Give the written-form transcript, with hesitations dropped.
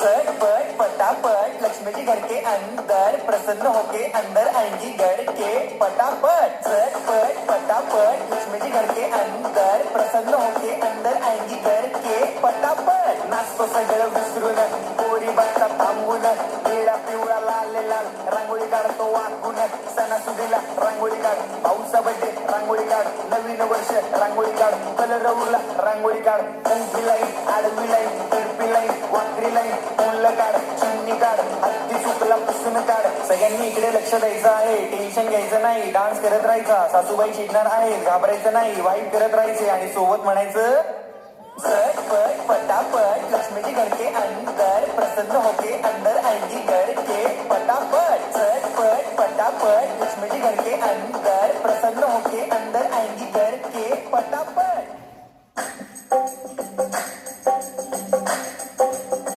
झटपट फटाफट लक्ष्मी जी घर के अंदर प्रसन्न होके अंदर आएंगी घर के फटाफट झटपट फटाफट लक्ष्मी जी घर के अंदर प्रसन्न होके अंदर आएंगी घर के फटाफट नाचतो सगळं विसरून पोरी बसतात थांबून निळा पिवळा लाल लाल रांगोळी काढतो वाकून सणासुदीला रांगोळी काढ पाऊसा बड्डे रांगोळी काढ नवीन वर्ष रांगोळी काढ कलर उरला रांगोळी काढ उंची लाईन आडवी लाईन तिरपी लाईन वाकडी लाईन तोंडलं काढ चिमणी काढ हत्ती चुकला पुसून काढ सगळ्यांनी इकडे लक्ष द्यायचं आहे टेन्शन घ्यायचं नाही डान्स करत राहायचा सासूबाई शिकणार आहेत घाबरायचं नाही वाईट करत राहायचे आणि सोबत म्हणायचं झटपट फटाफट लक्ष्मी जी घर के अंदर प्रसन्न होके अंदर आएंगी घर के फटाफट झटपट फटाफट लक्ष्मी जी घर के अंदर प्रसन्न होके अंदर आएंगी घर के फटाफट